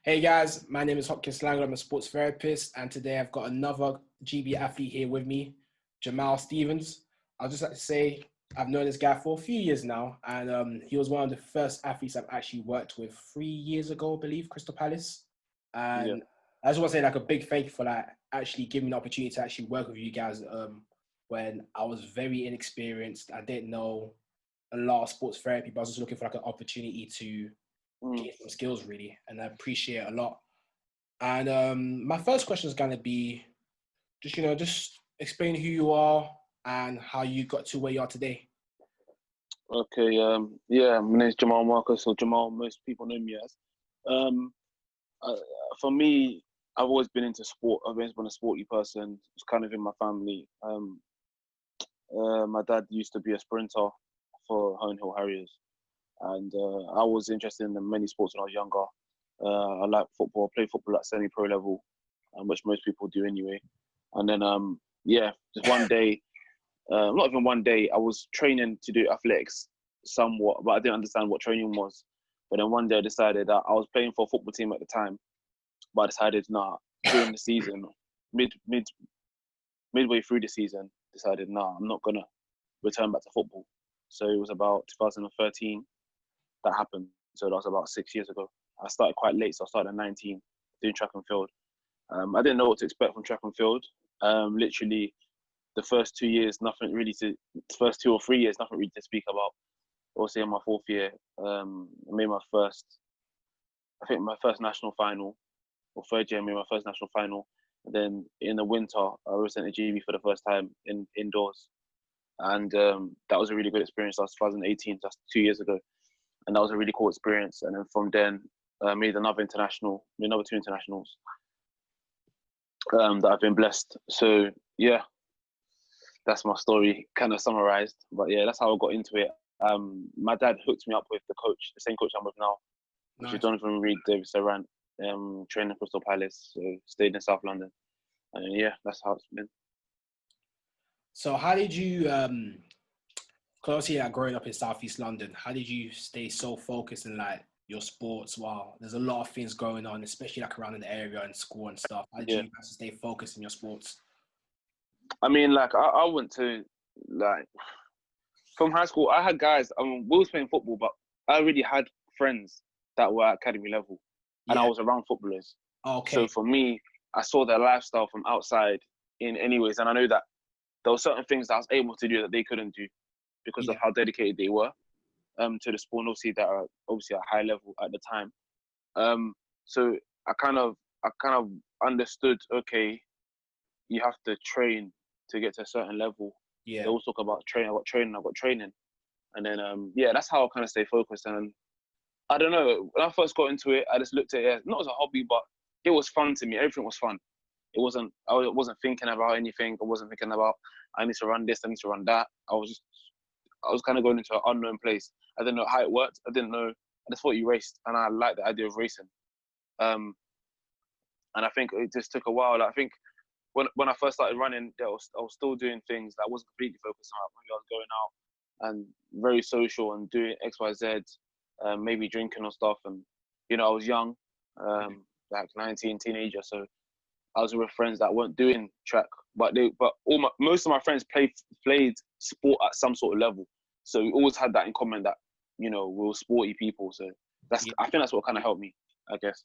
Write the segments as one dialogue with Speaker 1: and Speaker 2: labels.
Speaker 1: Hey guys, my name is Hopkins Lang. I'm a sports therapist, and today I've got another GB athlete here with me, Jamal Stevens. I'll just like to say I've known this guy for a few years now, and he was one of the first athletes I've actually worked with 3 years ago, I believe, Crystal Palace.
Speaker 2: Yeah.
Speaker 1: And I just want to say like a big thank you for like actually giving me the opportunity to actually work with you guys when I was very inexperienced. I didn't know a lot of sports therapy, but I was just looking for like an opportunity to
Speaker 2: Mm.
Speaker 1: gain some skills really, and I appreciate it a lot. And my first question is going to be just explain who you are and how you got to where you are today.
Speaker 2: Okay. Yeah. My name is Jamal Marcus, or Jamal. Most people know me as. Um. Uh, for me, I've always been into sport. I've always been a sporty person. It's kind of in my family. My dad used to be a sprinter for Hone Hill Harriers, and I was interested in many sports when I was younger. I like football. I played football at semi-pro level, which most people do anyway. And then, yeah, just one day. Not even one day, I was training to do athletics somewhat, but I didn't understand what training was. But then one day I decided that I was playing for a football team at the time, but I decided, nah, during the season, midway through the season, decided, nah, I'm not gonna return back to football. So it was about 2013 that happened. So that was about 6 years ago. I started quite late, so I started at 19 doing track and field. I didn't know what to expect from track and field. Literally, the first 2 years, first 2 or 3 years, nothing really to speak about. Also, in my fourth year, I made my first national final, or third year, I made my first national final. And then in the winter, I represented GB for the first time indoors. And that was a really good experience. That was 2018, that's 2 years ago. And that was a really cool experience. And then from then, I made another two internationals that I've been blessed. So, yeah, that's my story kind of summarized. But yeah, that's how I got into it. My dad hooked me up with the same coach I'm with now, which is
Speaker 1: Nice.
Speaker 2: Jonathan Reed Davis Durant, training at Crystal Palace, so stayed in South London. And yeah, that's how it's been.
Speaker 1: So how did you, because obviously like growing up in Southeast London, how did you stay so focused in like your sports while there's a lot of things going on, especially like around in the area and school and stuff? How did
Speaker 2: Yeah.
Speaker 1: you guys stay focused in your sports?
Speaker 2: I mean, like, I went to, like, from high school, I had guys, we was playing football, but I already had friends that were at academy level, and I
Speaker 1: Yeah.
Speaker 2: was around footballers. So
Speaker 1: Okay.
Speaker 2: for me, I saw their lifestyle from outside in any ways, and I know that there were certain things that I was able to do that they couldn't do because of
Speaker 1: Yeah.
Speaker 2: how dedicated they were to the sport, and obviously that are obviously at a high level at the time. So I kind of understood, okay, you have to train to get to a certain level. They
Speaker 1: Yeah.
Speaker 2: always talk about training. I've got training. And then, yeah, that's how I kind of stay focused. And I don't know, when I first got into it, I just looked at it not as a hobby, but it was fun to me. Everything was fun. I wasn't thinking about anything. I wasn't thinking about, I need to run this, I need to run that. I was kind of going into an unknown place. I didn't know how it worked. I didn't know. I just thought you raced, and I liked the idea of racing. Um, and I think it just took a while. I think when I first started running, I was still doing things that I wasn't completely focused on. Maybe I was going out and very social and doing X, Y, Z, maybe drinking or stuff. And I was young, like 19, teenager, so I was with friends that weren't doing track, but most of my friends played sport at some sort of level. So we always had that in common that we were sporty people. So
Speaker 1: Yeah.
Speaker 2: I think that's what kind of helped me, I guess.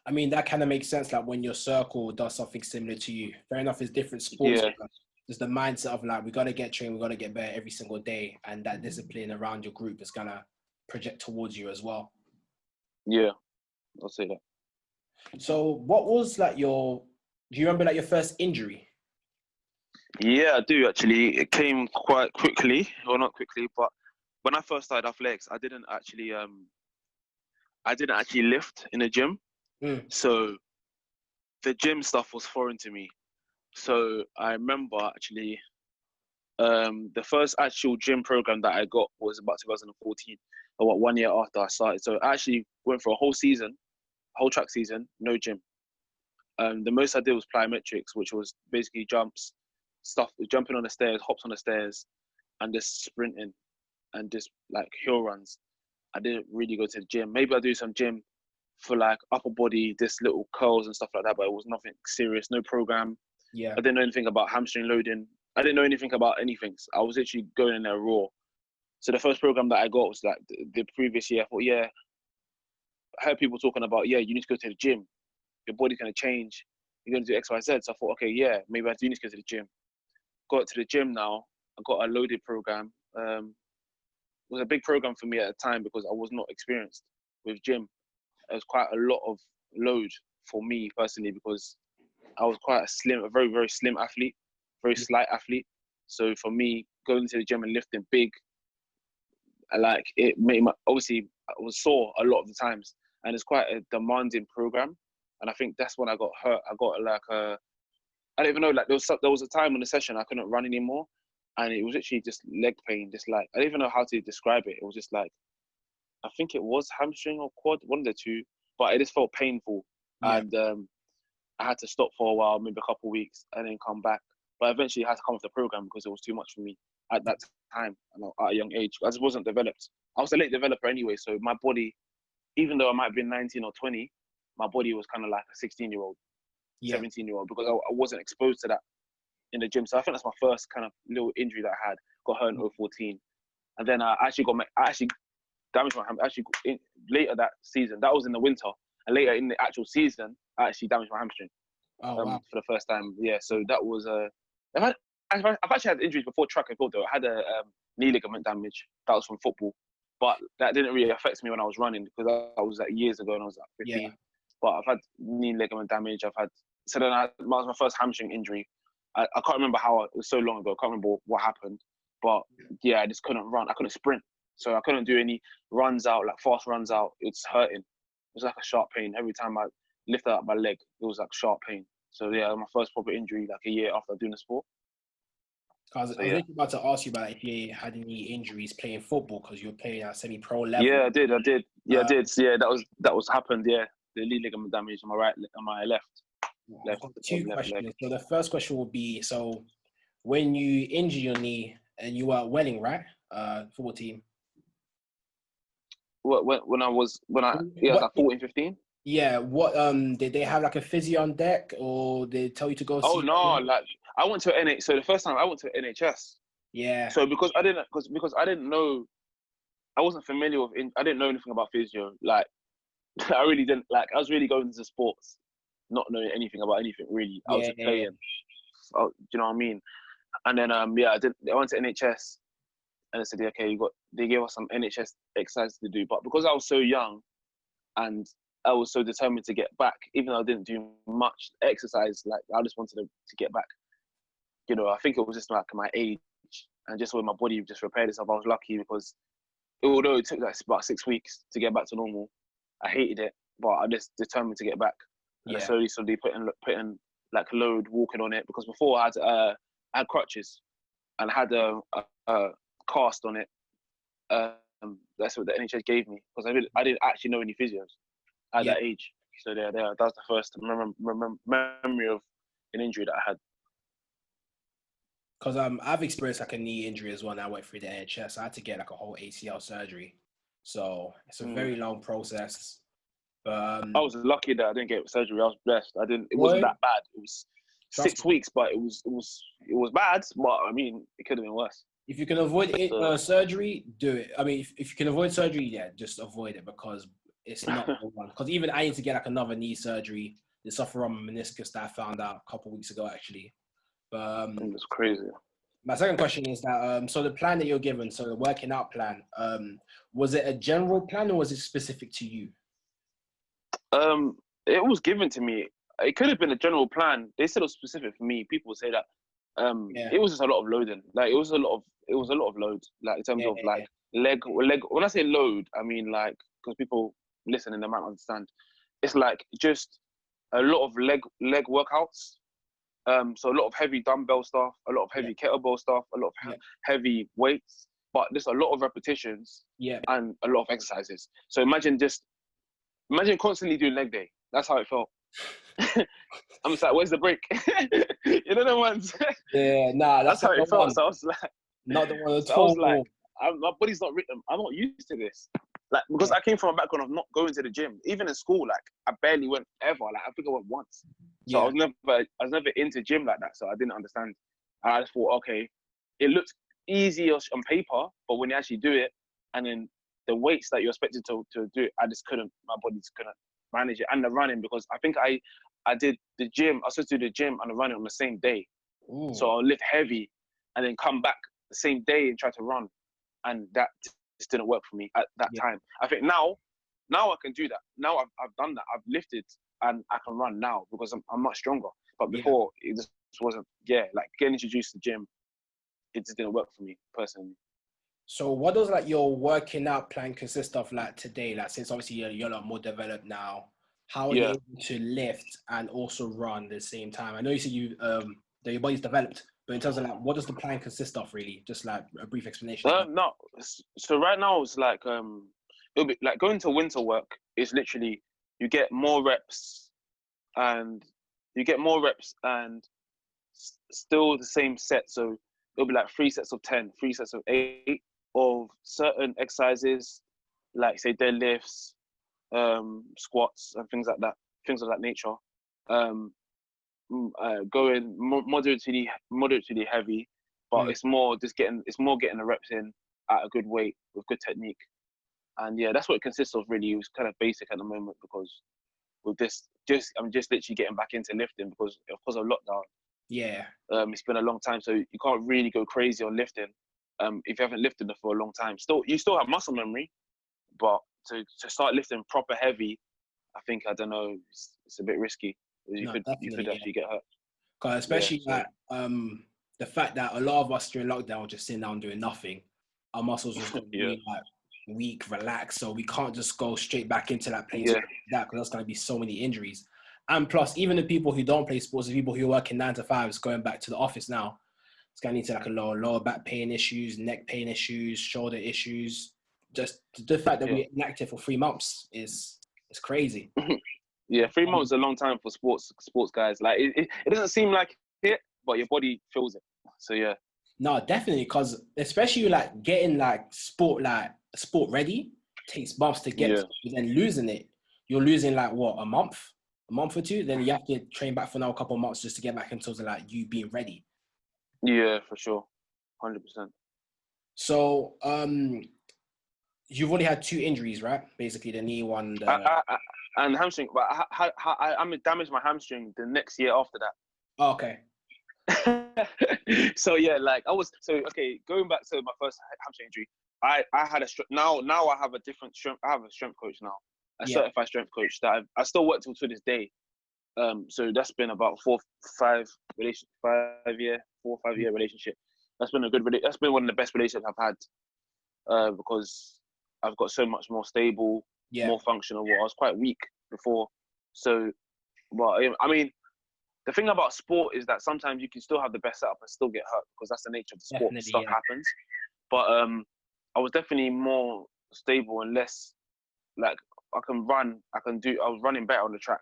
Speaker 1: I mean, that kind of makes sense. Like when your circle does something similar to you, fair enough, it's different sports.
Speaker 2: Yeah,
Speaker 1: But there's the mindset of like, we got to get trained, we got to get better every single day. And that discipline around your group is going to project towards you as well.
Speaker 2: yeah, I'll say that.
Speaker 1: So what was like do you remember like your first injury?
Speaker 2: Yeah, I do actually. It came quite quickly, or not quickly, but when I first started athletics, I didn't actually lift in the gym.
Speaker 1: Mm,
Speaker 2: So the gym stuff was foreign to me. So I remember actually, the first actual gym program that I got was about 2014, about 1 year after I started. So I actually went for a whole season, whole track season, no gym. The most I did was plyometrics, which was basically jumping on the stairs, hops on the stairs, and just sprinting and just like hill runs. I didn't really go to the gym. Maybe I do some gym for like upper body, this little curls and stuff like that, but it was nothing serious, no program.
Speaker 1: Yeah.
Speaker 2: I didn't know anything about hamstring loading. I didn't know anything about anything. I was literally going in there raw. So the first program that I got was like the previous year. I thought, yeah, I heard people talking about, yeah, you need to go to the gym. Your body's going to change. You're going to do X, Y, Z. So I thought, okay, yeah, maybe I do need to go to the gym. Got to the gym now. I got a loaded program. It was a big program for me at the time because I was not experienced with gym. It was quite a lot of load for me personally because I was quite a very, very slim athlete, very slight athlete. So for me, going to the gym and lifting big, like it made obviously I was sore a lot of the times, and it's quite a demanding program. And I think that's when I got hurt. I got like I don't even know, like there was a time in the session I couldn't run anymore, and it was actually just leg pain, just like I don't even know how to describe it. It was just like I think it was hamstring or quad, one of the two, but it just felt painful, and I had to stop for a while, maybe a couple of weeks, and then come back. But eventually, I had to come off the program because it was too much for me at that time and at a young age. I just wasn't developed. I was a late developer anyway, so my body, even though I might have been 19 or 20, my body was kind of like a 16-year-old, 17-year-old, because I wasn't exposed to that in the gym. So I think that's my first kind of little injury that I had. Got hurt in 2014, and then I actually damaged my hamstring. Actually, later that season, that was in the winter, and later in the actual season, I actually damaged my hamstring.
Speaker 1: Oh, wow.
Speaker 2: For the first time. Yeah, so that was I've actually had injuries before track and field though. I had a knee ligament damage. That was from football, but that didn't really affect me when I was running because I was like years ago and I was like 15.
Speaker 1: Yeah.
Speaker 2: But I've had knee ligament damage. So then that was my first hamstring injury. I can't remember how, it was so long ago. I can't remember what happened. But yeah, I just couldn't run. I couldn't sprint. So I couldn't do any runs out, like fast runs out. It's hurting. It was like a sharp pain. Every time I lifted up my leg, it was like sharp pain. So yeah, my first proper injury like a year after doing the sport.
Speaker 1: I was actually about to ask you about if you had any injuries playing football because you were playing at semi-pro level.
Speaker 2: Yeah, I did. Yeah, I did. Yeah, that was happened. Yeah, the knee ligament damage on my left.
Speaker 1: Two questions. So the first question will be: so when you injured your knee and you were at Welling, right? Football team.
Speaker 2: When I was like 14, 15.
Speaker 1: Yeah. What did they have like a physio on deck, or they tell you to go?
Speaker 2: Oh no! Like I went to NH. So the first time I went to NHS.
Speaker 1: Yeah.
Speaker 2: So because I didn't know, I wasn't familiar with. I didn't know anything about physio. Like I really didn't. Like I was really going into sports, not knowing anything about anything really. I was just playing. Do you know what I mean? And then I went to NHS, and they said, okay, they gave us some NHS exercises to do. But because I was so young, and I was so determined to get back, even though I didn't do much exercise, like I just wanted to get back. You know, I think it was just like my age and just when my body just repaired itself. I was lucky because although it took like about 6 weeks to get back to normal, I hated it, but I just determined to get back. And I slowly put in like load, walking on it, because before I had crutches and I had a cast on it. That's what the NHS gave me because I didn't actually know any physios at that age. So that was the first memory of an injury that I had.
Speaker 1: Because I've experienced like a knee injury as well, and I went through the NHS. I had to get like a whole ACL surgery, so it's a very long process. But
Speaker 2: I was lucky that I didn't get surgery. I was blessed. It wasn't that bad. It was 6 weeks, but it was bad. But I mean, it could have been worse.
Speaker 1: If you can avoid surgery, do it. I mean, if you can avoid surgery, yeah, just avoid it because it's not the one. Because even I need to get like another knee surgery. The suffer from a meniscus that I found out a couple of weeks ago, actually. But
Speaker 2: it's crazy.
Speaker 1: My second question is that so the plan that you're given, so the working out plan, was it a general plan or was it specific to you?
Speaker 2: It was given to me. It could have been a general plan. They said it was specific for me. People say that it was just a lot of loading. Like it was a lot of load. Like in terms of like leg. When I say load, I mean like because people listening they might understand. It's like just a lot of leg workouts. So a lot of heavy dumbbell stuff, a lot of heavy kettlebell stuff, a lot of heavy weights, but just a lot of repetitions and a lot of exercises. So imagine constantly doing leg day. That's how it felt. I'm just like, where's the break? You know the ones.
Speaker 1: Yeah, nah,
Speaker 2: that's how it felt. So I was like,
Speaker 1: not the one at all.
Speaker 2: I was like, my body's not written. I'm not used to this. Like, because I came from a background of not going to the gym. Even in school, like, I barely went ever. Like, I think I went once. So I was never into gym like that. So I didn't understand. And I just thought, okay, it looks easy on paper, but when you actually do it, and then the weights that you're expected to do it, my body just couldn't manage it. And the running, because I think I did the gym, I was supposed to do the gym and the running on the same day.
Speaker 1: Ooh.
Speaker 2: So I'll lift heavy and then come back the same day and try to run. And that just didn't work for me at that time. I think now I can do that. Now I've done that. I've lifted and I can run now because I'm much stronger. But before, it just wasn't, like getting introduced to the gym, it just didn't work for me personally.
Speaker 1: So what does like your working out plan consist of like today? Like, since obviously you're a lot more developed now, how are you able to lift and also run at the same time? I know you said that your body's developed, but in terms of like, what does the plan consist of really? Just like a brief explanation.
Speaker 2: No. So right now it's like it'll be like going to winter work is literally you get more reps and still the same set. So it'll be like 3 sets of 10, 3 sets of 8 of certain exercises, like say deadlifts, squats and things like that, things of that nature. Going moderately heavy, but it's more getting the reps in at a good weight with good technique. And that's what it consists of really. It was kind of basic at the moment because with I'm just literally getting back into lifting because of lockdown. It's been a long time, so you can't really go crazy on lifting if you haven't lifted for a long time. You still have muscle memory, but to start lifting proper heavy, I think, I don't know, it's a bit risky. You could actually get hurt.
Speaker 1: Because especially the fact that a lot of us during lockdown were just sitting down doing nothing, our muscles was going to be like weak, relaxed, so we can't just go straight back into that place like that, because there's going to be so many injuries. And plus, even the people who don't play sports, the people who are working 9 to 5s going back to the office now, it's going to lead to like a lower back pain issues, neck pain issues, shoulder issues. Just the fact that we're inactive for 3 months is crazy.
Speaker 2: 3 months is a long time for sports guys. Like it doesn't seem like it, but your body feels it. So
Speaker 1: No, definitely, because especially like getting like sport ready takes months to get to, then losing it, you're losing like what, a month or 2. Then you have to train back for another couple of months just to get back into like you being ready.
Speaker 2: Yeah, for sure, 100%.
Speaker 1: So you've already had 2 injuries, right? Basically, the knee one
Speaker 2: and hamstring. But I damaged my hamstring the next year after that.
Speaker 1: Oh, okay.
Speaker 2: So going back to my first hamstring injury, I had now I have a different strength. I have a strength coach now, a certified strength coach that I still work to this day. So that's been about 4 or 5 year relationship. That's been that's been one of the best relationships I've had, because I've got so much more stable, more functional. I was quite weak before, so I mean, the thing about sport is that sometimes you can still have the best setup and still get hurt because that's the nature of the sport. Stuff happens. But I was definitely more stable and less like I was running better on the track,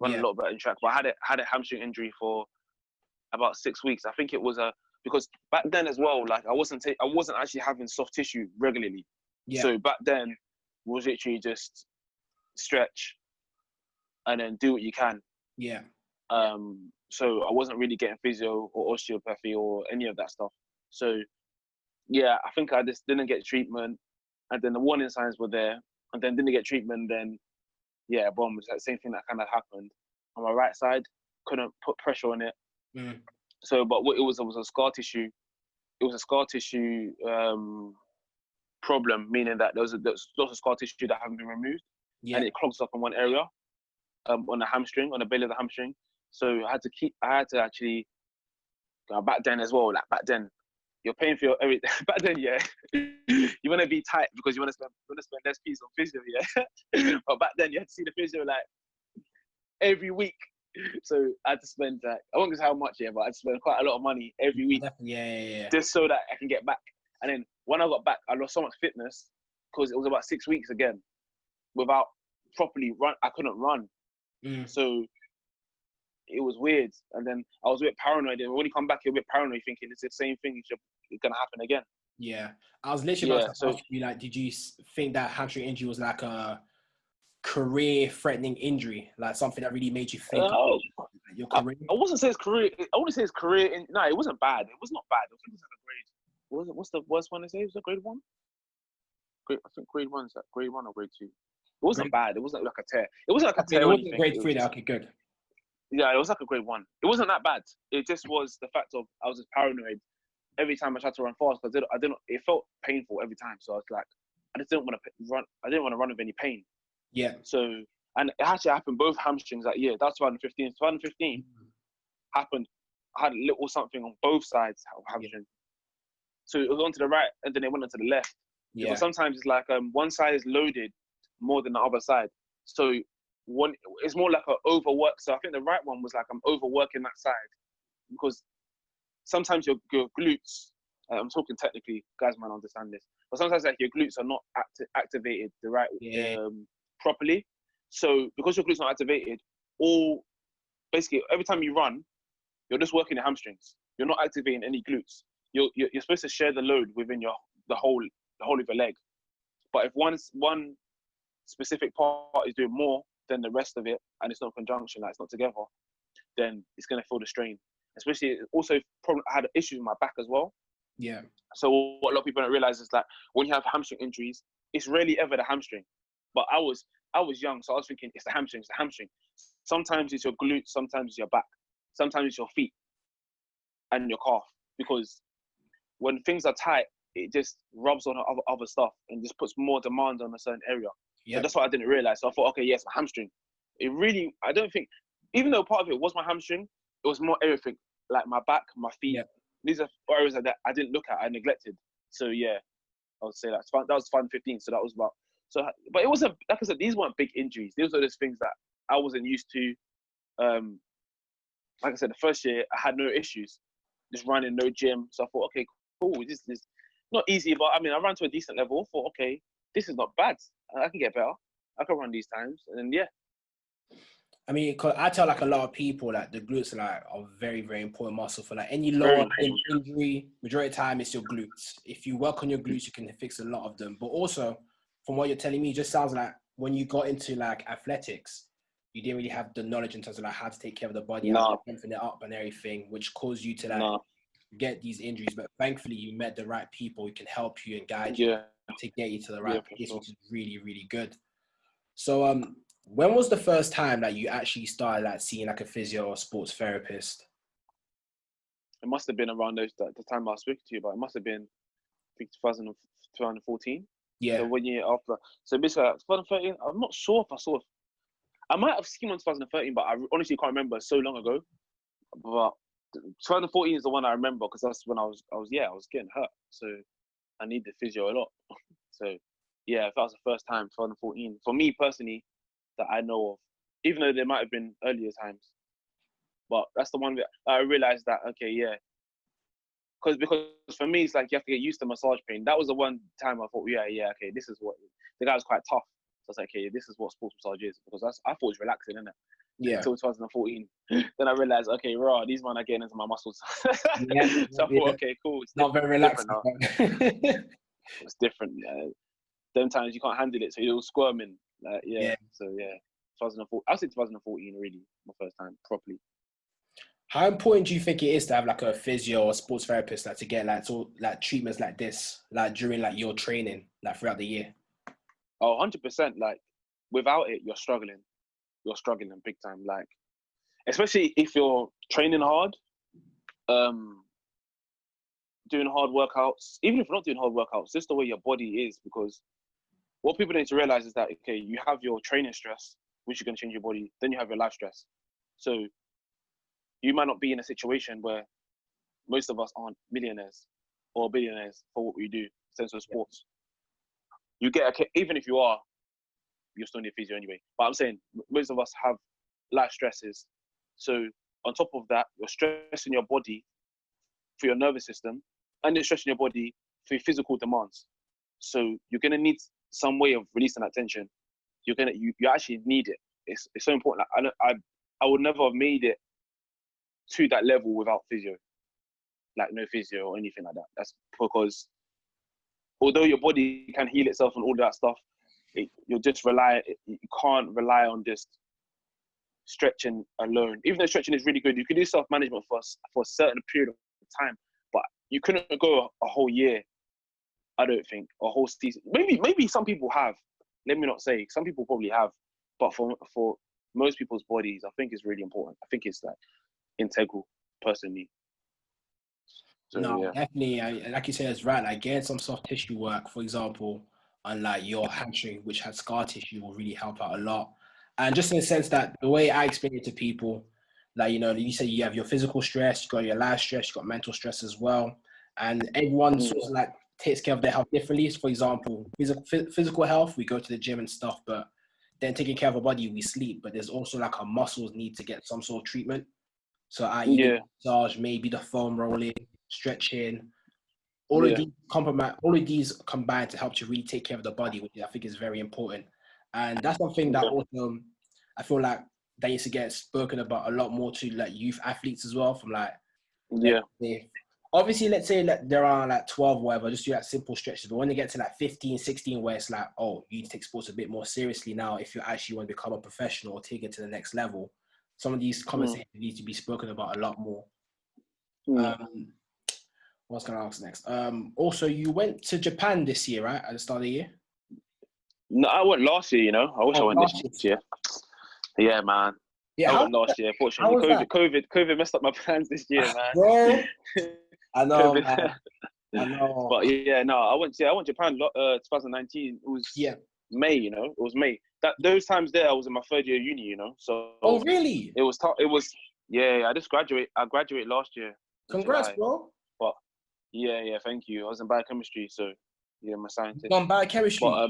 Speaker 2: running a lot better on the track. But I had a hamstring injury for about 6 weeks. I think it was because back then as well, like I wasn't actually having soft tissue regularly. So back then was literally just stretch and then do what you can. So I wasn't really getting physio or osteopathy or any of that stuff. So I think I just didn't get treatment, and then the warning signs were there, and then didn't get treatment. Then boom, it's that same thing that kind of happened on my right side. Couldn't put pressure on it. So, but what it was a scar tissue. It was a scar tissue problem, meaning that there's lots of scar tissue that haven't been removed, and it clogs up in one area, on the hamstring, on the belly of the hamstring. So I had to actually back then as well. Like back then, you're paying for your everything. Back then, you want to be tight because you want to spend less fees on physio, But back then, you had to see the physio like every week. So I had to spend I won't say how much, but I had to spend quite a lot of money every week, just so that I can get back. And then when I got back, I lost so much fitness because it was about 6 weeks again without properly run. I couldn't run, so it was weird. And then I was a bit paranoid. And when you come back, you're a bit paranoid, thinking it's the same thing. It's gonna happen again.
Speaker 1: Yeah. I was literally about
Speaker 2: Yeah.
Speaker 1: to
Speaker 2: So
Speaker 1: ask you, like, did you think that hamstring injury was like a career-threatening injury, like something that really made you think about
Speaker 2: uh,
Speaker 1: your
Speaker 2: I,
Speaker 1: career?
Speaker 2: I wasn't say his career. I wouldn't say his career. No, it wasn't bad. It was not bad. I think it was like a grade. What's the worst one they say? Was it grade one? I think grade one is that grade one or grade two. It wasn't
Speaker 1: Grade,
Speaker 2: bad. It wasn't like a tear. It wasn't like a
Speaker 1: okay,
Speaker 2: tear
Speaker 1: it
Speaker 2: or
Speaker 1: wasn't
Speaker 2: anything.
Speaker 1: grade
Speaker 2: It was
Speaker 1: three. Then.
Speaker 2: just
Speaker 1: Okay, good.
Speaker 2: yeah. It was like a grade one. It wasn't that bad. It just was the fact of I was just paranoid every time I tried to run fast because I didn't. It felt painful every time. So I was like, I just didn't want to run. I didn't want to run with any pain.
Speaker 1: Yeah.
Speaker 2: So and it actually happened both hamstrings that year. That's 2015. 2015 happened. I had a little something on both sides of hamstring. So it was onto the right and then it went onto the left.
Speaker 1: Yeah.
Speaker 2: Because sometimes it's like one side is loaded more than the other side. So one it's more like an overwork. So I think the right one was like I'm overworking that side because sometimes your glutes. I'm talking technically, guys might understand this, but sometimes like your glutes are not activated the right
Speaker 1: Yeah.
Speaker 2: properly. So because your glutes are not activated, all basically every time you run, you're just working your hamstrings. You're not activating any glutes. You're supposed to share the load within the whole of your leg. But if one specific part is doing more than the rest of it, and it's not conjunction, like it's not together, then it's gonna feel the strain. Especially also I had issues with my back as well.
Speaker 1: Yeah.
Speaker 2: So what a lot of people don't realize is that when you have hamstring injuries, it's rarely ever the hamstring. But I was young, so I was thinking it's the hamstring, it's the hamstring. Sometimes it's your glutes, sometimes it's your back, sometimes it's your feet and your calf. Because when things are tight, it just rubs on other stuff and just puts more demand on a certain area. So
Speaker 1: Yeah.
Speaker 2: that's what I didn't realize. So I thought, okay, yes, my hamstring. It really, I don't think, even though part of it was my hamstring, it was more everything, like my back, my feet.
Speaker 1: Yeah.
Speaker 2: These are areas that I didn't look at, I neglected. So yeah, I would say that was 2015. So that was about, so, but it wasn't, like I said, these weren't big injuries. These were just things that I wasn't used to. Like I said, the first year I had no issues, just running, no gym. So I thought, okay, cool. This is not easy, but I mean, I ran to a decent level. Thought, okay, this is not bad. I can get better. I can run these times, and yeah.
Speaker 1: I mean, 'cause I tell like a lot of people that the glutes are like a very, very important muscle for like any
Speaker 2: Very
Speaker 1: lower limb
Speaker 2: important.
Speaker 1: injury. Majority of the time, it's your glutes. If you work on your glutes, you can fix a lot of them. But also, from what you're telling me, it just sounds like when you got into like athletics, you didn't really have the knowledge in terms of like how to take care of the body, how to
Speaker 2: No,
Speaker 1: strengthen it up and everything, which caused you to like
Speaker 2: no,
Speaker 1: get these injuries. But thankfully, you met the right people who can help you and guide you
Speaker 2: yeah,
Speaker 1: to get you to the
Speaker 2: yeah,
Speaker 1: right
Speaker 2: for
Speaker 1: place,
Speaker 2: sure.
Speaker 1: which is really, really good. So, when was the first time that you actually started like seeing like a physio or sports therapist?
Speaker 2: It must have been around the time I was speaking to you about. It must have been, I think, 2014. So
Speaker 1: Yeah,
Speaker 2: 1 year after. So basically, 2013. I'm not sure if I saw. I might have seen one in 2013, but I honestly can't remember. So long ago. But 2014 is the one I remember because that's when I was getting hurt. So I needed physio a lot. So yeah, that was the first time, 2014. For me personally, that I know of. Even though there might have been earlier times. But that's the one that I realized that, okay, yeah. Because for me, it's like you have to get used to massage pain. That was the one time I thought, yeah, okay, this is what, the guy was quite tough. So I was like, okay, this is what sports massage is. Because I thought it was relaxing, innit?
Speaker 1: yeah,
Speaker 2: Until 2014. Then I realized, okay, raw, these men are getting into my muscles. So
Speaker 1: yeah,
Speaker 2: I thought,
Speaker 1: yeah.
Speaker 2: okay, cool.
Speaker 1: Not very
Speaker 2: It's different
Speaker 1: relaxing.
Speaker 2: now. It's different. Yeah. Them times you can't handle it, so you're squirming. Yeah.
Speaker 1: Yeah.
Speaker 2: So yeah, 2014. I'll say 2014 really, my first time properly.
Speaker 1: How important do you think it is to have like a physio or sports therapist like to get like so like treatments like this like during like your training like throughout the year?
Speaker 2: Oh, 100%. Like without it, you're struggling. You're struggling big time. Like especially if you're training hard, um, doing hard workouts. Even if you're not doing hard workouts, just the way your body is. Because what people need to realize is that okay, you have your training stress, which is going to change your body. Then you have your life stress. So you might not be in a situation where most of us aren't millionaires or billionaires for what we do, in sense of sports. You get even if you are, you're still need physio anyway. But I'm saying most of us have life stresses. So on top of that, you're stressing your body for your nervous system, and you're stressing your body for your physical demands. So you're gonna need some way of releasing that tension. You actually need it. It's so important. Like, I would never have made it to that level without physio. Like no physio or anything like that. That's because although your body can heal itself and all that stuff, you can't rely on just stretching alone. Even though stretching is really good, you can do self-management for a certain period of time, but you couldn't go a whole year. I don't think a whole season. Maybe some people have. Let me not say. Some people probably have, but for most people's bodies, I think it's really important. I think it's like integral, personally. So,
Speaker 1: No,
Speaker 2: yeah.
Speaker 1: definitely. Like you said, it's right. Like getting some soft tissue work, for example, on like your hamstring, which has scar tissue, will really help out a lot. And just in the sense that the way I explain it to people, like, you know, you say you have your physical stress, you got your life stress, you got mental stress as well. And everyone sort of like takes care of their health differently. So for example, physical health, we go to the gym and stuff, but then taking care of our body, we sleep. But there's also like our muscles need to get some sort of treatment. So i.e. the
Speaker 2: Yeah.
Speaker 1: massage, maybe the foam rolling, stretching,
Speaker 2: Yeah.
Speaker 1: all of these combine to help to really take care of the body, which I think is very important. And that's something that
Speaker 2: Yeah.
Speaker 1: also I feel like that needs to get spoken about a lot more to like youth athletes as well. From like,
Speaker 2: Yeah.
Speaker 1: obviously, let's say that there are like 12 or whatever, just do that simple stretches. But when they get to like 15, 16, where it's like, oh, you need to take sports a bit more seriously now if you actually want to become a professional or take it to the next level. Some of these conversations need to be spoken about a lot more. What's going to ask next? Also, you went to Japan this year, right? At the start of the year?
Speaker 2: No, I went last year, you know. I wish I went this
Speaker 1: Last
Speaker 2: year. Yeah, man.
Speaker 1: Yeah,
Speaker 2: I went last year,
Speaker 1: how
Speaker 2: fortunately.
Speaker 1: was that?
Speaker 2: COVID messed up my plans this year, man.
Speaker 1: Bro, I know,
Speaker 2: COVID.
Speaker 1: man. I know.
Speaker 2: But yeah, no, I went Japan 2019. It was
Speaker 1: Yeah.
Speaker 2: May, you know. It was May. Those times there, I was in my third year of uni, you know. So
Speaker 1: Oh, really?
Speaker 2: it was tough. It was, yeah. I graduated last year in
Speaker 1: Congrats,
Speaker 2: July.
Speaker 1: bro.
Speaker 2: But yeah, thank you. I was in biochemistry, so yeah, I'm a scientist.
Speaker 1: On biochemistry.
Speaker 2: But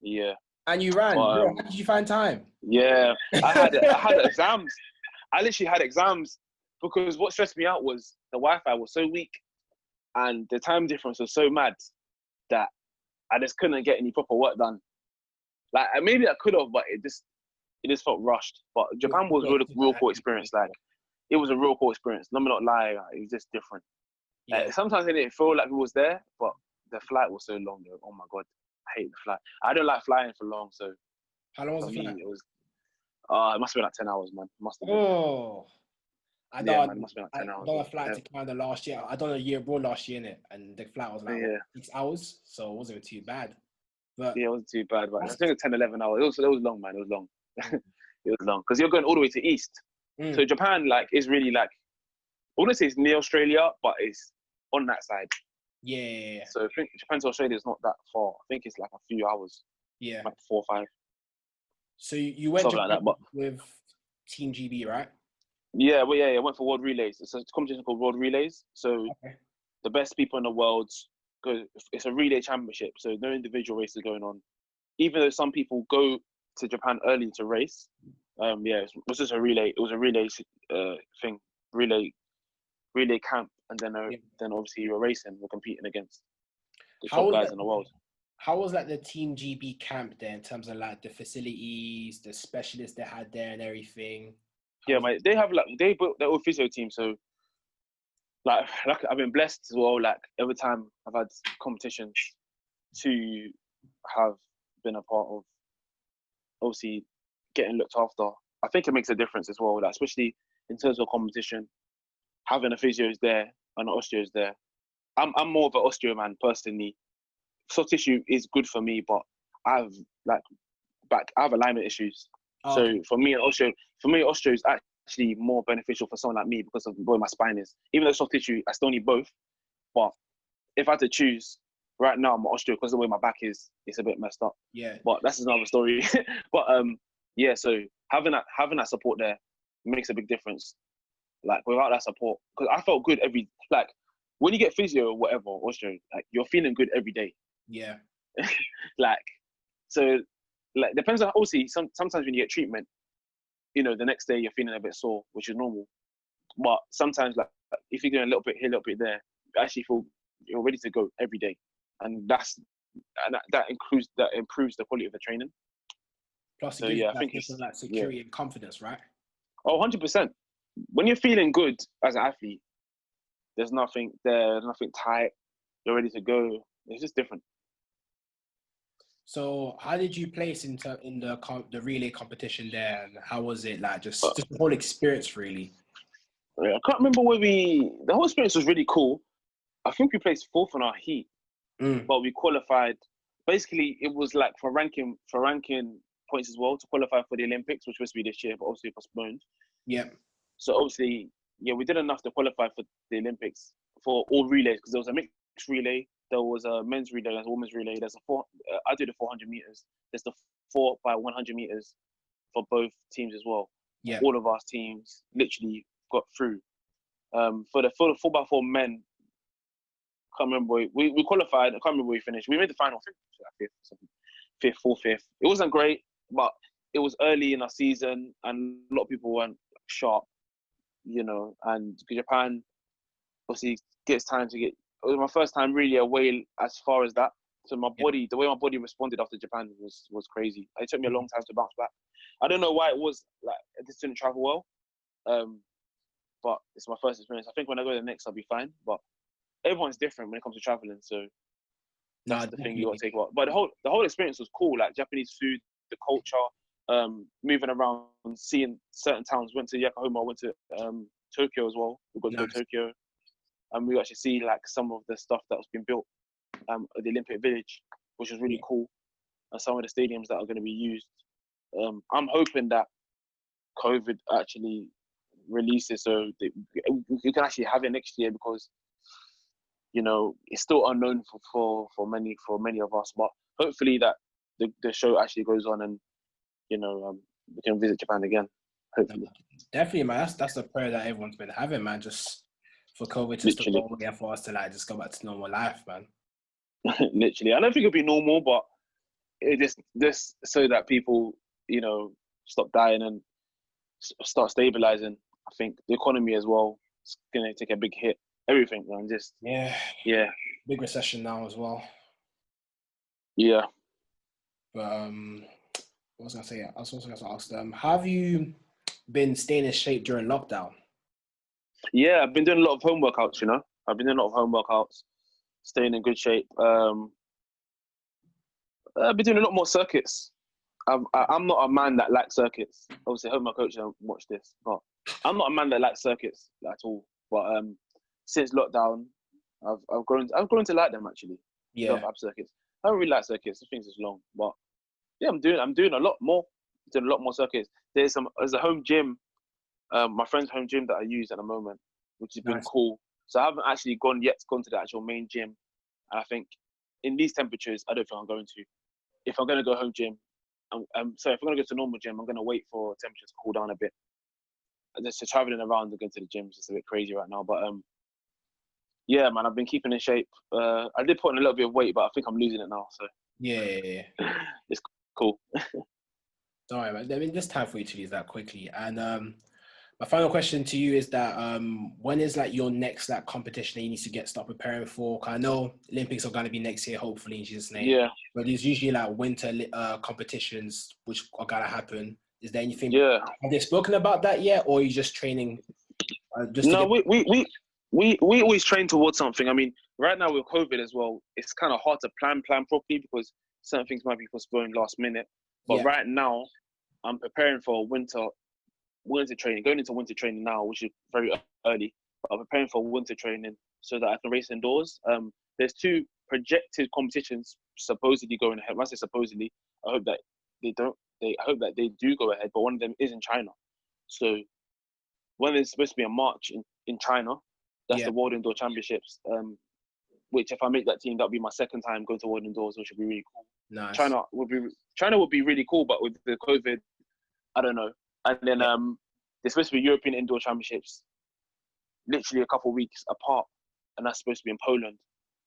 Speaker 2: yeah.
Speaker 1: And you ran.
Speaker 2: But
Speaker 1: Bro, how did you find time?
Speaker 2: yeah, I had exams. I literally had exams because what stressed me out was the Wi-Fi was so weak and the time difference was so mad that I just couldn't get any proper work done. Like maybe I could have, but it just felt rushed. But Japan was real cool experience. Like it was a real cool experience. Let me not lie, like, it was just different.
Speaker 1: Yeah.
Speaker 2: Sometimes it didn't feel like it was there, but the flight was so long. Though. Oh my god, I hate the flight. I don't like flying for long, so
Speaker 1: How long was
Speaker 2: for
Speaker 1: the
Speaker 2: me
Speaker 1: flight?
Speaker 2: it was. It must have been like 10 hours, man. Must have been.
Speaker 1: Oh,
Speaker 2: Yeah, man. It must have been like 10
Speaker 1: I
Speaker 2: hours.
Speaker 1: done a flight to Canada last year. I done a year abroad last year, innit? And the flight was like 6 hours, so it wasn't too bad. But
Speaker 2: yeah, it wasn't too bad. But I think it was 10, 11 hours. It was long, man. It was long. It was long because you're going all the way to east. So Japan, like, is really like, I wouldn't say it's near Australia, but it's on that side.
Speaker 1: Yeah.
Speaker 2: So I think Japan to Australia is not that far. I think it's like a few hours.
Speaker 1: Yeah.
Speaker 2: Like 4 or 5.
Speaker 1: So you went
Speaker 2: something like that, but
Speaker 1: with Team GB, right?
Speaker 2: Yeah, well, yeah, I went for World Relays. It's a competition called World Relays. So the best people in the world go. It's a relay championship. So no individual races going on. Even though some people go to Japan early to race, it was just a relay. It was a relay thing, relay camp, and then obviously you're racing, we're competing against the top guys in the world.
Speaker 1: How was like the Team GB camp there in terms of like the facilities, the specialists they had there, and everything?
Speaker 2: Yeah, mate. They built their own physio team, so like I've been blessed as well. Like every time I've had competitions to have been a part of, obviously getting looked after. I think it makes a difference as well, like, especially in terms of competition. Having a physio is there and an osteo is there. I'm more of an osteo man personally. Soft tissue is good for me, but I have alignment issues.
Speaker 1: Oh,
Speaker 2: so for me, osteo is actually more beneficial for someone like me because of the way my spine is. Even though soft tissue, I still need both. But if I had to choose, right now I'm an osteo because of the way my back is, it's a bit messed up.
Speaker 1: Yeah.
Speaker 2: But that's another story. But so having that support there makes a big difference. Like without that support, because I felt good when you get physio or whatever, osteo, like you're feeling good every day.
Speaker 1: Yeah.
Speaker 2: Depends on, obviously, sometimes when you get treatment, you know, the next day you're feeling a bit sore, which is normal. But sometimes, like, if you're doing a little bit here, a little bit there, you actually feel you're ready to go every day. And that improves the quality of the training.
Speaker 1: Plus, it gives you that security and confidence, right?
Speaker 2: Oh, 100%. When you're feeling good as an athlete, there's nothing tight. You're ready to go. It's just different.
Speaker 1: So how did you place in the relay competition there, and how was it like?
Speaker 2: But
Speaker 1: Just the whole experience, really.
Speaker 2: yeah, I can't remember where the whole experience was really cool. I think we placed fourth on our heat,
Speaker 1: Mm.
Speaker 2: but we qualified. Basically, it was like for ranking points as well to qualify for the Olympics, which was supposed to be this year, but obviously postponed.
Speaker 1: Yeah.
Speaker 2: So obviously, yeah, we did enough to qualify for the Olympics for all relays because there was a mixed relay, there was a men's relay, there's a women's relay, there's a four. I did the 400 meters. There's the 4x100 meters for both teams as well.
Speaker 1: Yeah.
Speaker 2: All of our teams literally got through. For the 4x4 men, can't remember we qualified. I can't remember where we finished. We made the final fifth, fourth, fifth. It wasn't great, but it was early in our season, and a lot of people weren't sharp, you know. And Japan obviously gets time to get. It was my first time really away as far as that. So my body, the way my body responded after Japan was crazy. It took me a long time to bounce back. I don't know why it was like I just didn't travel well, but it's my first experience. I think when I go to the next, I'll be fine. But everyone's different when it comes to traveling, so that's the thing you got to take about. But the whole experience was cool. Like Japanese food, the culture, moving around, seeing certain towns. Went to Yokohama, went to Tokyo as well. We got to go to Tokyo, and we actually see like some of the stuff that was being built at the Olympic Village, which was really cool, and some of the stadiums that are going to be used. I'm hoping that COVID actually releases so you can actually have it next year because you know it's still unknown for many of us. But hopefully that the show actually goes on and you know we can visit Japan again. Hopefully,
Speaker 1: definitely, man. That's the prayer that everyone's been having, man. Just for COVID just to go away and for us to like just go back to normal life, man.
Speaker 2: Literally, I don't think it'll be normal, but it just so that people you know stop dying and start stabilizing. I think the economy as well is gonna take a big hit. Everything, man. Just yeah.
Speaker 1: Big recession now as well.
Speaker 2: Yeah.
Speaker 1: But what was I gonna say? I was also gonna ask them, how have you been staying in shape during lockdown?
Speaker 2: Yeah, I've been doing a lot of home workouts. You know, I've been doing a lot of home workouts, staying in good shape. I've been doing a lot more circuits. I'm not a man that likes circuits. Obviously, I hope my coach don't watch this, but I'm not a man that likes circuits at all. But since lockdown, I've grown to like them actually.
Speaker 1: Yeah.
Speaker 2: Love ab circuits. I don't really like circuits. I think it's long, but yeah, I'm doing a lot more. Doing a lot more circuits. There's a home gym, my friend's home gym that I use at the moment, which has been cool. So I haven't actually gone to the actual main gym. And I think in these temperatures, I don't think I'm going to. If I'm going to go home gym, if I'm going to go to normal gym, I'm going to wait for temperatures to cool down a bit. Just traveling around and going to the gym is just a bit crazy right now. But yeah, man, I've been keeping in shape. I did put on a little bit of weight, but I think I'm losing it now. So
Speaker 1: yeah.
Speaker 2: It's cool.
Speaker 1: Sorry, man. I mean, this time for you to lose that quickly. And my final question to you is that when is like your next like competition that you need to start preparing for? 'Cause I know Olympics are going to be next year, hopefully in Jesus' name.
Speaker 2: Yeah.
Speaker 1: But there's usually like winter competitions which are going to happen. Is there anything?
Speaker 2: Yeah.
Speaker 1: Have they spoken about that yet, or are you just training?
Speaker 2: We always train towards something. I mean, right now with COVID as well, it's kind of hard to plan properly because certain things might be postponed last minute. But right now, I'm preparing for winter training, going into winter training now, which is very early. But I'm preparing for winter training so that I can race indoors. There's 2 projected competitions supposedly going ahead. When I say supposedly, I hope that they do go ahead. But one of them is in China. So when there's supposed to be a March in China, that's the World Indoor Championships. Which if I make that team, that'll be my second time going to World Indoors, which would be really cool.
Speaker 1: Nice.
Speaker 2: China would be really cool, but with the COVID, I don't know. And then there's supposed to be European Indoor Championships, literally a couple of weeks apart, and that's supposed to be in Poland.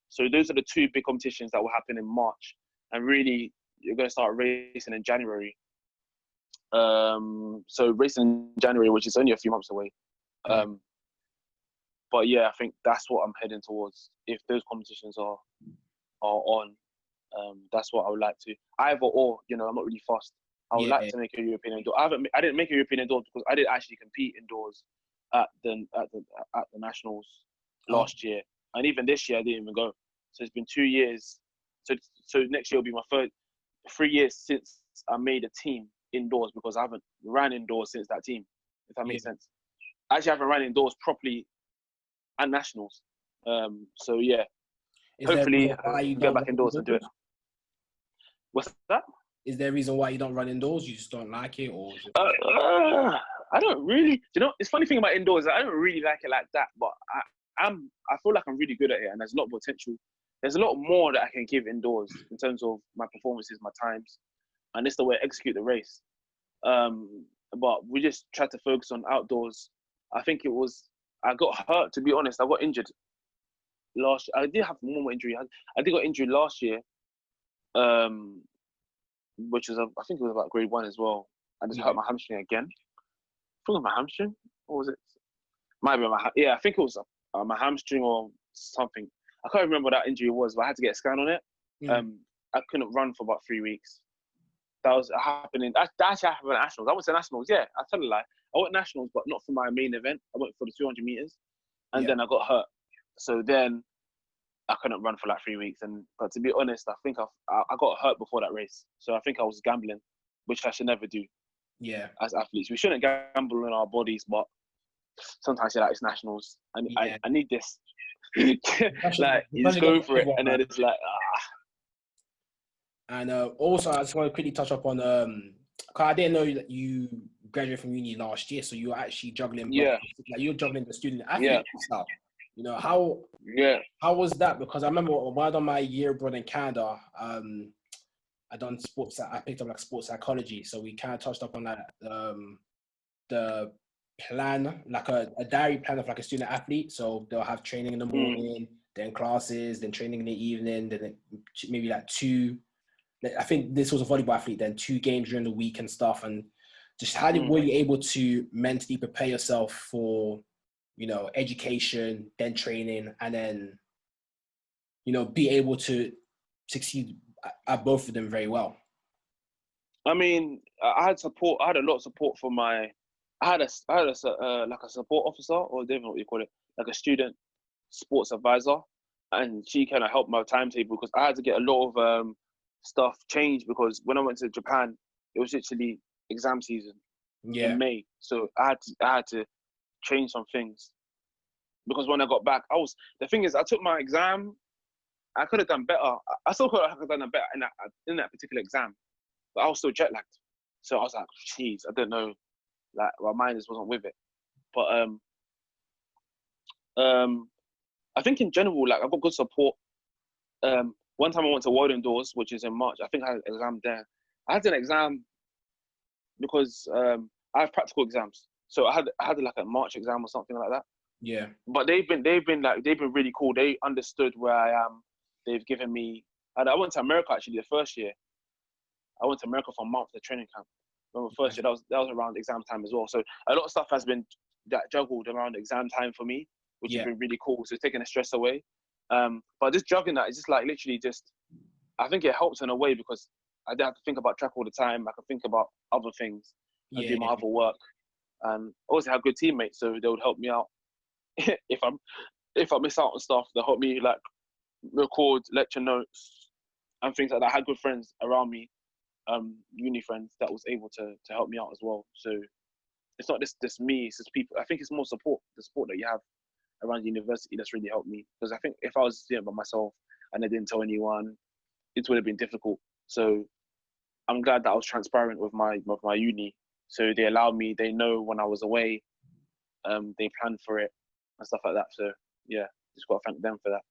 Speaker 2: So those are the 2 big competitions that will happen in March, and really you're going to start racing in January. So racing in January, which is only a few months away. But yeah, I think that's what I'm heading towards. If those competitions are on, that's what I would like to. Either or, you know, I'm not really fussed. I would like to make a European indoor. I didn't make a European indoors because I didn't actually compete indoors at the nationals last year, and even this year I didn't even go. So it's been 2 years. So next year will be my 3 years since I made a team indoors, because I haven't ran indoors since that team, if that makes sense. I actually haven't ran indoors properly at nationals. So yeah, hopefully I can get back indoors and do it. What's that?
Speaker 1: Is there a reason why you don't run indoors? You just don't like it, or?
Speaker 2: I don't really. You know, it's funny thing about indoors. I don't really like it like that, but I feel like I'm really good at it, and there's a lot of potential. There's a lot more that I can give indoors in terms of my performances, my times, and it's the way I execute the race. But we just tried to focus on outdoors. I think I got hurt, to be honest. I got injured last year. I did have one more injury. I did got injured last year, which was, I think it was about grade 1 as well. I just hurt my hamstring again. I think it was my hamstring. Or was it? Might be I think it was my hamstring or something. I can't remember what that injury was, but I had to get a scan on it. I couldn't run for about 3 weeks. That was happening. That actually happened at nationals. I went to nationals. Yeah, I tell a lie. I went nationals, but not for my main event. I went for the 200 meters, and then I got hurt. So then I couldn't run for like 3 weeks. But to be honest, I think I got hurt before that race. So I think I was gambling, which I should never do.
Speaker 1: Yeah.
Speaker 2: As athletes, we shouldn't gamble on our bodies, but sometimes you're like, it's nationals. I need this. Like, you just go for it, and then it's like,
Speaker 1: And also, I just want to quickly touch up on, because I didn't know that you graduated from uni last year, so you were actually juggling.
Speaker 2: Yeah.
Speaker 1: Like, you're juggling the student athlete stuff. You know, how was that? Because I remember when I done my year abroad in Canada, I done I picked up like sports psychology. So we kind of touched up on that, the plan, like a diary plan of like a student athlete. So they'll have training in the morning, then classes, then training in the evening, then maybe like 2. I think this was a volleyball athlete, then 2 games during the week and stuff. And just how were you able to mentally prepare yourself for, you know, education, then training, and then, you know, be able to succeed at both of them very well?
Speaker 2: I mean, I had support. I had a lot of support from I had a like a support officer, or I don't know what you call it, like a student sports advisor, and she kind of helped my timetable, because I had to get a lot of stuff changed, because when I went to Japan, it was literally exam season in May. So I had to change some things, because when I got back, the thing is, I took my exam. I could have done better. I still could have done better in that particular exam, but I was still jet lagged. So I was like, geez, I don't know. Like, my mind just wasn't with it. But I think in general, like, I got good support. One time I went to World Indoors, which is in March. I think I had an exam there. I had an exam because I have practical exams. So I had like a March exam or something like that.
Speaker 1: Yeah.
Speaker 2: But they've been really cool. They understood where I am. They've given me. And I went to America actually the first year. I went to America for a month, the training camp. Remember, first year that was around exam time as well. So a lot of stuff has been juggled around exam time for me, which has been really cool. So it's taking the stress away. But just juggling that is just like literally just. I think it helps in a way, because I don't have to think about track all the time. I can think about other things and do my other work. And also have good teammates, so they would help me out. if I miss out on stuff, they'll help me like record lecture notes and things like that. I had good friends around me, uni friends that was able to help me out as well. So it's not just me, it's just people. I think it's more support, the support that you have around university that's really helped me. Because I think if I was doing it by myself and I didn't tell anyone, it would have been difficult. So I'm glad that I was transparent with my uni. So they allowed me, they know when I was away, they planned for it and stuff like that. So yeah, just got to thank them for that.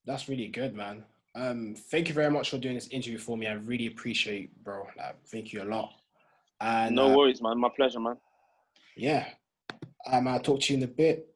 Speaker 1: That's really good, man. Thank you very much for doing this interview for me. I really appreciate, bro. Thank you a lot. And
Speaker 2: no worries, man. My pleasure, man.
Speaker 1: Yeah. I'll talk to you in a bit.